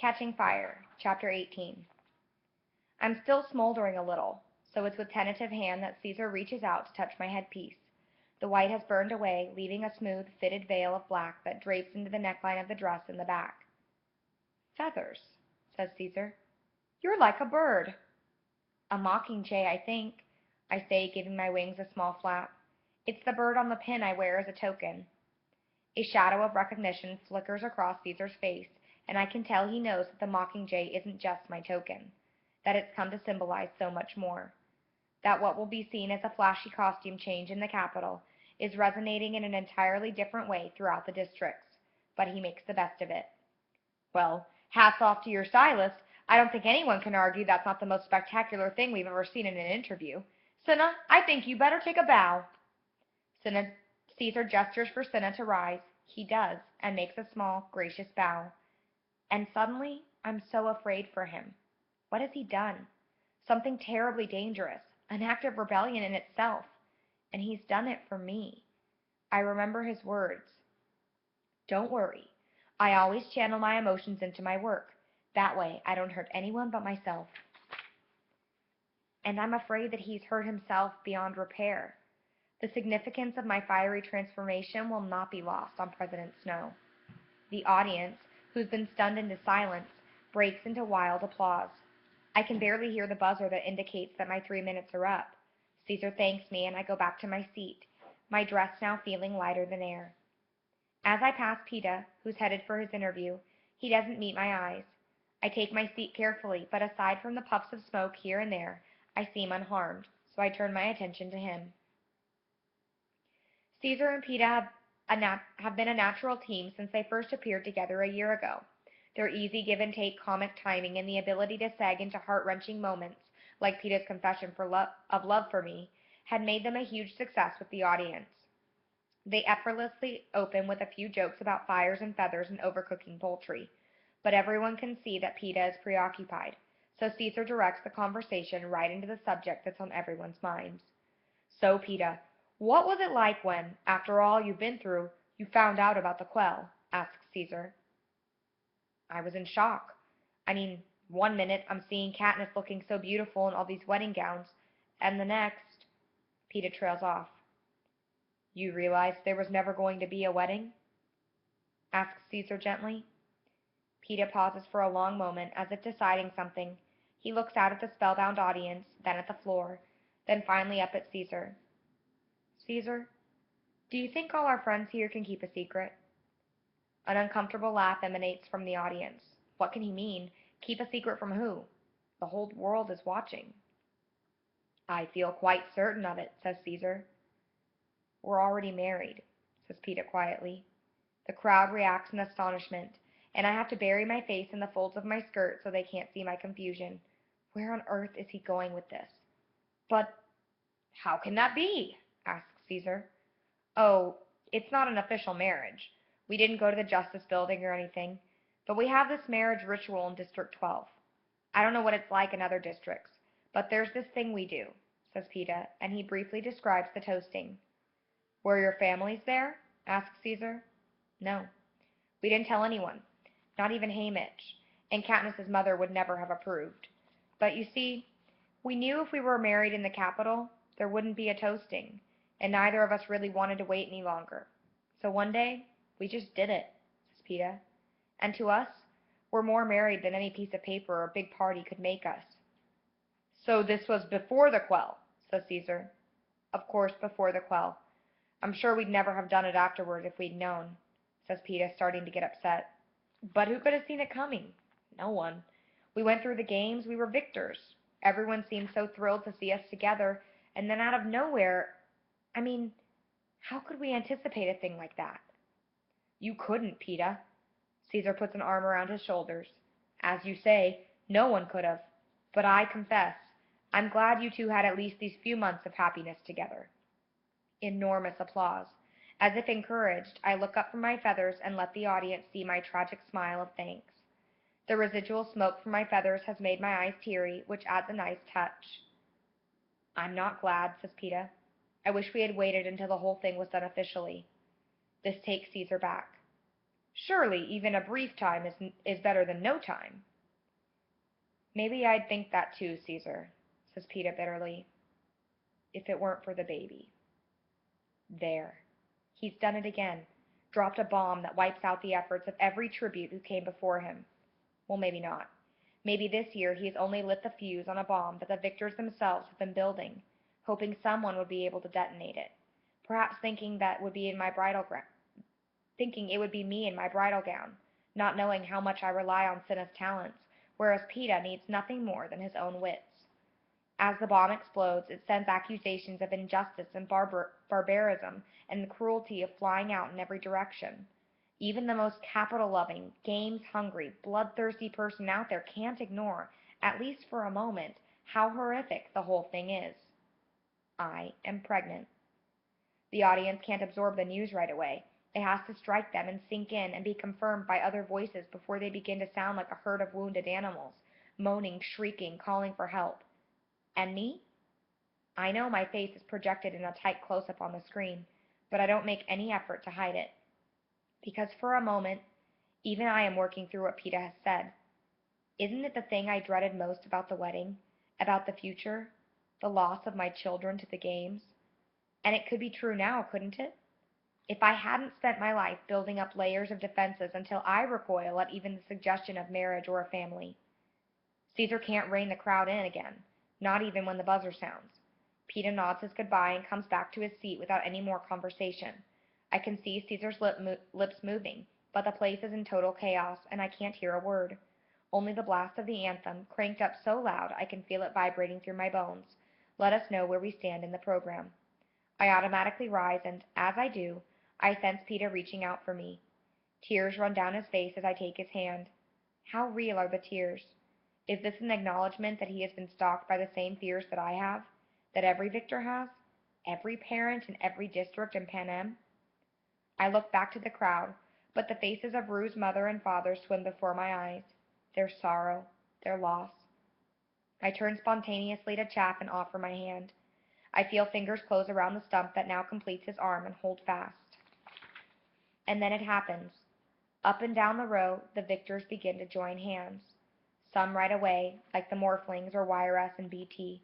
Catching Fire, Chapter 18. I'm still smoldering a little, so it's with tentative hand that Caesar reaches out to touch my headpiece. The white has burned away, leaving a smooth, fitted veil of black that drapes into the neckline of the dress in the back. Feathers, says Caesar. You're like a bird. A mockingjay, I think, I say, giving my wings a small flap. It's the bird on the pin I wear as a token. A shadow of recognition flickers across Caesar's face, and I can tell he knows that the mockingjay isn't just my token, that it's come to symbolize so much more, that what will be seen as a flashy costume change in the capital is resonating in an entirely different way throughout the districts, but he makes the best of it. Well, hats off to your stylist. I don't think anyone can argue that's not the most spectacular thing we've ever seen in an interview. Cinna, I think you better take a bow. Cinna Caesar gestures for Cinna to rise. He does, and makes a small, gracious bow. And suddenly, I'm so afraid for him. What has he done? Something terribly dangerous, an act of rebellion in itself. And he's done it for me. I remember his words. Don't worry. I always channel my emotions into my work. That way, I don't hurt anyone but myself. And I'm afraid that he's hurt himself beyond repair. The significance of my fiery transformation will not be lost on President Snow. The audience, who's been stunned into silence, breaks into wild applause. I can barely hear the buzzer that indicates that my 3 minutes are up. Caesar thanks me, and I go back to my seat, my dress now feeling lighter than air. As I pass Peeta, who's headed for his interview, he doesn't meet my eyes. I take my seat carefully, but aside from the puffs of smoke here and there, I seem unharmed, so I turn my attention to him. Caesar and Peeta have been a natural team since they first appeared together a year ago. Their easy give-and-take comic timing and the ability to sag into heart-wrenching moments, like Peeta's confession of love for me, had made them a huge success with the audience. They effortlessly open with a few jokes about fires and feathers and overcooking poultry, but everyone can see that Peeta is preoccupied, so Caesar directs the conversation right into the subject that's on everyone's minds. So, Peeta, what was it like when, after all you've been through, you found out about the quell? Asks Caesar. I was in shock. I mean, 1 minute I'm seeing Katniss looking so beautiful in all these wedding gowns, and the next, Peeta trails off. You realized there was never going to be a wedding? Asks Caesar gently. Peeta pauses for a long moment, as if deciding something. He looks out at the spellbound audience, then at the floor, then finally up at Caesar. Caesar, do you think all our friends here can keep a secret? An uncomfortable laugh emanates from the audience. What can he mean? Keep a secret from who? The whole world is watching. I feel quite certain of it, says Caesar. We're already married, says Peeta quietly. The crowd reacts in astonishment, and I have to bury my face in the folds of my skirt so they can't see my confusion. Where on earth is he going with this? But how can that be? Asks Caesar. Oh, it's not an official marriage. We didn't go to the Justice Building or anything, but we have this marriage ritual in District 12. I don't know what it's like in other districts, but there's this thing we do, says Peeta, and he briefly describes the toasting. Were your families there? Asks Caesar. No. We didn't tell anyone, not even Haymitch, and Katniss's mother would never have approved. But you see, we knew if we were married in the capital, there wouldn't be a toasting, and neither of us really wanted to wait any longer. So one day, we just did it, says Peeta. And to us, we're more married than any piece of paper or big party could make us. So this was before the quell, says Caesar. Of course, before the quell. I'm sure we'd never have done it afterward if we'd known, says Peeta, starting to get upset. But who could have seen it coming? No one. We went through the games, we were victors. Everyone seemed so thrilled to see us together, and then out of nowhere, I mean, how could we anticipate a thing like that? You couldn't, Peeta. Caesar puts an arm around his shoulders. As you say, no one could have. But I confess, I'm glad you two had at least these few months of happiness together. Enormous applause. As if encouraged, I look up from my feathers and let the audience see my tragic smile of thanks. The residual smoke from my feathers has made my eyes teary, which adds a nice touch. I'm not glad, says Peeta. I wish we had waited until the whole thing was done officially. This takes Caesar back. Surely even a brief time is better than no time. Maybe I'd think that too, Caesar, says Peeta bitterly, if it weren't for the baby. There. He's done it again. Dropped a bomb that wipes out the efforts of every tribute who came before him. Well, maybe not. Maybe this year he has only lit the fuse on a bomb that the victors themselves have been building, hoping someone would be able to detonate it. Perhaps thinking it would be me in my bridal gown, not knowing how much I rely on Cinna's talents, whereas Peeta needs nothing more than his own wits. As the bomb explodes, it sends accusations of injustice and barbarism and the cruelty of flying out in every direction. Even the most capital-loving, games-hungry, bloodthirsty person out there can't ignore, at least for a moment, how horrific the whole thing is. I am pregnant. The audience can't absorb the news right away. It has to strike them and sink in and be confirmed by other voices before they begin to sound like a herd of wounded animals, moaning, shrieking, calling for help. And me? I know my face is projected in a tight close-up on the screen, but I don't make any effort to hide it. Because for a moment, even I am working through what Peeta has said. Isn't it the thing I dreaded most about the wedding? About the future? The loss of my children to the games? And it could be true now, couldn't it? If I hadn't spent my life building up layers of defenses until I recoil at even the suggestion of marriage or a family. Caesar can't rein the crowd in again, not even when the buzzer sounds. Peeta nods his goodbye and comes back to his seat without any more conversation. I can see Caesar's lips moving, but the place is in total chaos, and I can't hear a word. Only the blast of the anthem, cranked up so loud I can feel it vibrating through my bones, let us know where we stand in the program. I automatically rise, and as I do, I sense Peeta reaching out for me. Tears run down his face as I take his hand. How real are the tears? Is this an acknowledgement that he has been stalked by the same fears that I have? That every victor has? Every parent in every district in Panem? I look back to the crowd, but the faces of Rue's mother and father swim before my eyes. Their sorrow, their loss. I turn spontaneously to Chaff and offer my hand. I feel fingers close around the stump that now completes his arm and hold fast. And then it happens. Up and down the row, the victors begin to join hands. Some right away, like the Morphlings or YRS and BT.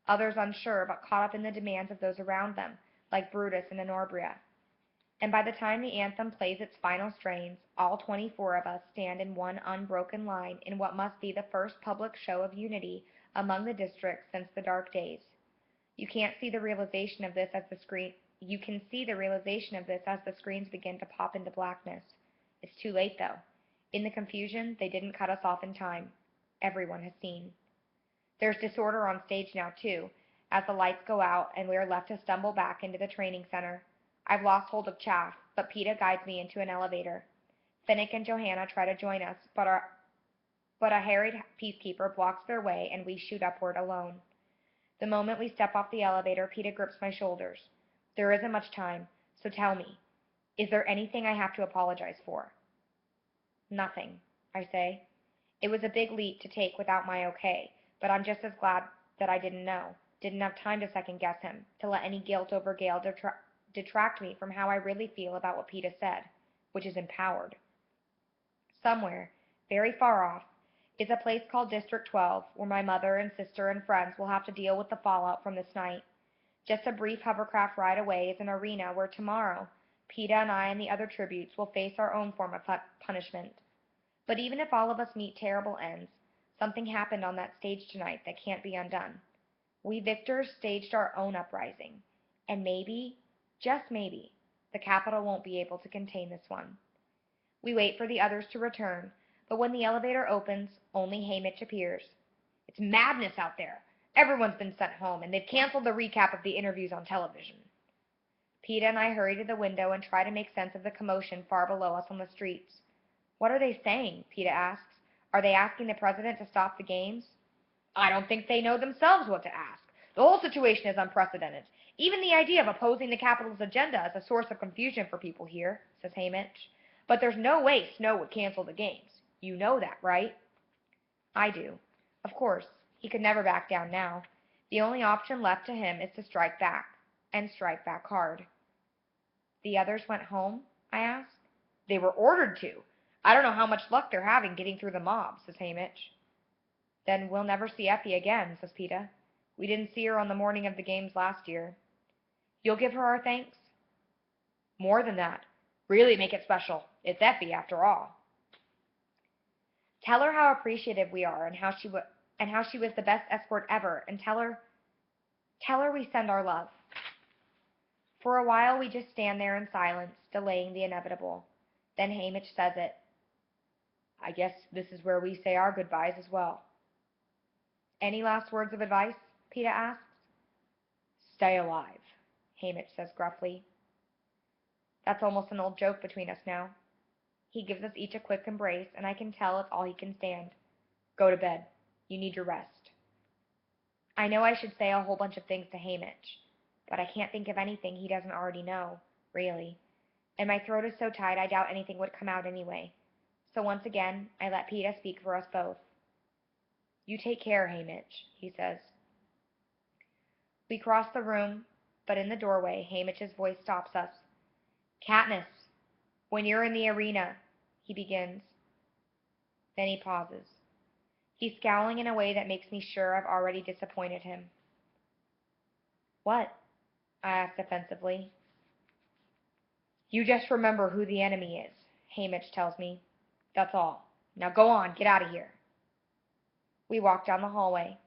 Others unsure, but caught up in the demands of those around them, like Brutus and Enorbria. And by the time the anthem plays its final strains, all 24 of us stand in one unbroken line in what must be the first public show of unity among the districts since the dark days. You can't see the realization of this as the screen You can see the realization of this as the screens begin to pop into blackness. It's too late though. In the confusion, they didn't cut us off in time. Everyone has seen. There's disorder on stage now too, as the lights go out and we are left to stumble back into the training center. I've lost hold of Chaff, but Peeta guides me into an elevator. Finnick and Johanna try to join us, but a harried peacekeeper blocks their way and we shoot upward alone. The moment we step off the elevator, Peeta grips my shoulders. There isn't much time, so tell me, is there anything I have to apologize for? Nothing, I say. It was a big leap to take without my okay, but I'm just as glad that I didn't know, didn't have time to second guess him, to let any guilt over Gale detract me from how I really feel about what Peeta said, which is empowered. Somewhere, very far off, is a place called District 12, where my mother and sister and friends will have to deal with the fallout from this night. Just a brief hovercraft ride away is an arena where tomorrow, Peeta and I and the other tributes will face our own form of punishment. But even if all of us meet terrible ends, something happened on that stage tonight that can't be undone. We victors staged our own uprising, and maybe, just maybe, the Capitol won't be able to contain this one. We wait for the others to return, but when the elevator opens, only Haymitch appears. It's madness out there. Everyone's been sent home, and they've canceled the recap of the interviews on television. Peeta and I hurry to the window and try to make sense of the commotion far below us on the streets. What are they saying? Peeta asks. Are they asking the president to stop the games? I don't think they know themselves what to ask. The whole situation is unprecedented. Even the idea of opposing the Capitol's agenda is a source of confusion for people here, says Haymitch. But there's no way Snow would cancel the games. You know that, right? I do. Of course, he could never back down now. The only option left to him is to strike back, and strike back hard. The others went home? I asked. They were ordered to. I don't know how much luck they're having getting through the mob, says Hamish. Then we'll never see Effie again, says Peeta. We didn't see her on the morning of the games last year. You'll give her our thanks? More than that. Really make it special. It's Effie, after all. Tell her how appreciative we are and how she was the best escort ever, and tell her we send our love. For a while we just stand there in silence, delaying the inevitable. Then Hamish says it. I guess this is where we say our goodbyes as well. Any last words of advice? Peeta asks. Stay alive, Hamish says gruffly. That's almost an old joke between us now. He gives us each a quick embrace, and I can tell it's all he can stand. Go to bed. You need your rest. I know I should say a whole bunch of things to Hamish, but I can't think of anything he doesn't already know, really. And my throat is so tight I doubt anything would come out anyway. So once again, I let Peeta speak for us both. You take care, Hamish, he says. We cross the room, but in the doorway, Hamish's voice stops us. Katniss, when you're in the arena, he begins. Then he pauses. He's scowling in a way that makes me sure I've already disappointed him. What? I ask defensively. You just remember who the enemy is, Hamish tells me. That's all. Now go on, get out of here. We walk down the hallway.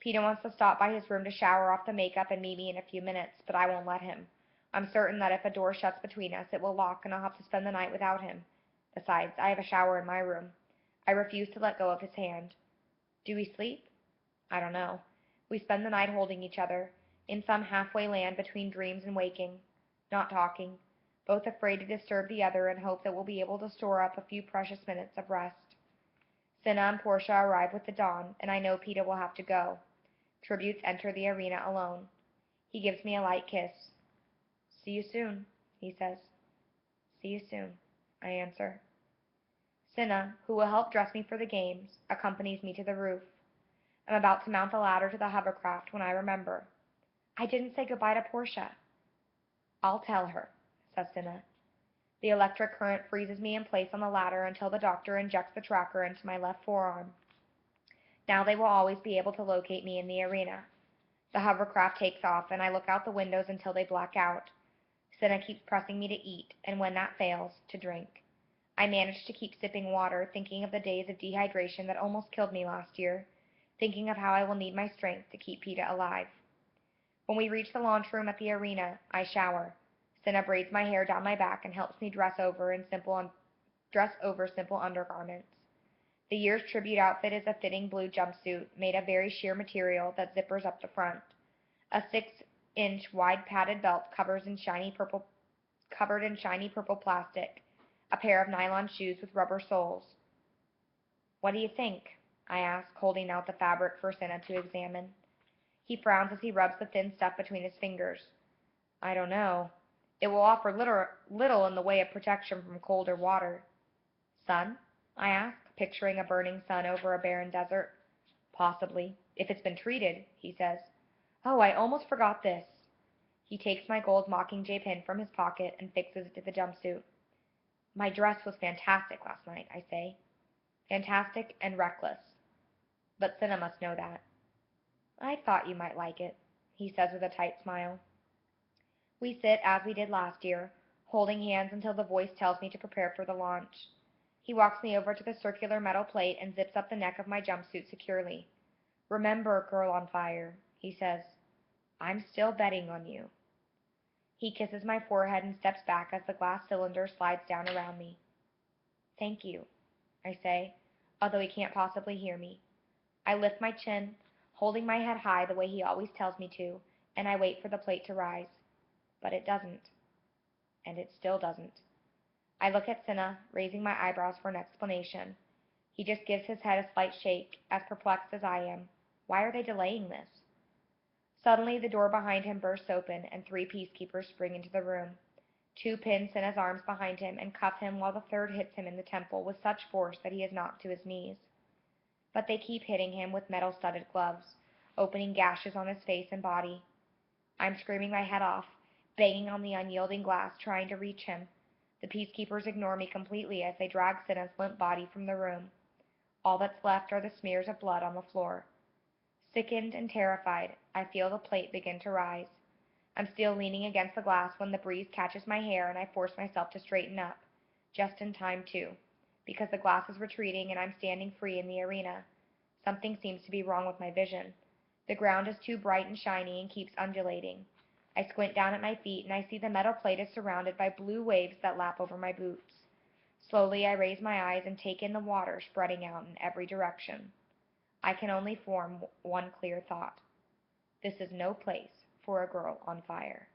Peeta wants to stop by his room to shower off the makeup and meet me in a few minutes, but I won't let him. I'm certain that if a door shuts between us, it will lock and I'll have to spend the night without him. Besides, I have a shower in my room. I refuse to let go of his hand. Do we sleep? I don't know. We spend the night holding each other, in some halfway land between dreams and waking, not talking, both afraid to disturb the other and hope that we'll be able to store up a few precious minutes of rest. Cinna and Portia arrive with the dawn, and I know Peeta will have to go. Tributes enter the arena alone. He gives me a light kiss. See you soon, he says. See you soon, I answer. Cinna, who will help dress me for the games, accompanies me to the roof. I'm about to mount the ladder to the hovercraft when I remember. I didn't say goodbye to Portia. I'll tell her, says Cinna. The electric current freezes me in place on the ladder until the doctor injects the tracker into my left forearm. Now they will always be able to locate me in the arena. The hovercraft takes off, and I look out the windows until they black out. Cinna keeps pressing me to eat, and when that fails, to drink. I manage to keep sipping water, thinking of the days of dehydration that almost killed me last year, thinking of how I will need my strength to keep Peeta alive. When we reach the launch room at the arena, I shower. Cinna braids my hair down my back and helps me dress over simple undergarments. The year's tribute outfit is a fitting blue jumpsuit made of very sheer material that zippers up the front. A 6-inch wide padded belt covered in shiny purple plastic. A pair of nylon shoes with rubber soles. What do you think? I ask, holding out the fabric for Cinna to examine. He frowns as he rubs the thin stuff between his fingers. I don't know. It will offer little in the way of protection from cold or water. Sun? I ask, picturing a burning sun over a barren desert. Possibly, if it's been treated, he says. Oh, I almost forgot this. He takes my gold Mockingjay pin from his pocket and fixes it to the jumpsuit. My dress was fantastic last night, I say. Fantastic and reckless. But Cinna must know that. I thought you might like it, he says with a tight smile. We sit as we did last year, holding hands until the voice tells me to prepare for the launch. He walks me over to the circular metal plate and zips up the neck of my jumpsuit securely. Remember, girl on fire, he says. I'm still betting on you. He kisses my forehead and steps back as the glass cylinder slides down around me. Thank you, I say, although he can't possibly hear me. I lift my chin, holding my head high the way he always tells me to, and I wait for the plate to rise. But it doesn't. And it still doesn't. I look at Cinna, raising my eyebrows for an explanation. He just gives his head a slight shake, as perplexed as I am. Why are they delaying this? Suddenly, the door behind him bursts open, and 3 peacekeepers spring into the room. 2 pin Cinna's arms behind him and cuff him while the 3rd hits him in the temple with such force that he is knocked to his knees. But they keep hitting him with metal-studded gloves, opening gashes on his face and body. I'm screaming my head off, banging on the unyielding glass, trying to reach him. The peacekeepers ignore me completely as they drag Cinna's limp body from the room. All that's left are the smears of blood on the floor. Sickened and terrified, I feel the plate begin to rise. I'm still leaning against the glass when the breeze catches my hair and I force myself to straighten up. Just in time, too, because the glass is retreating and I'm standing free in the arena. Something seems to be wrong with my vision. The ground is too bright and shiny and keeps undulating. I squint down at my feet and I see the metal plate is surrounded by blue waves that lap over my boots. Slowly I raise my eyes and take in the water spreading out in every direction. I can only form one clear thought. This is no place for a girl on fire.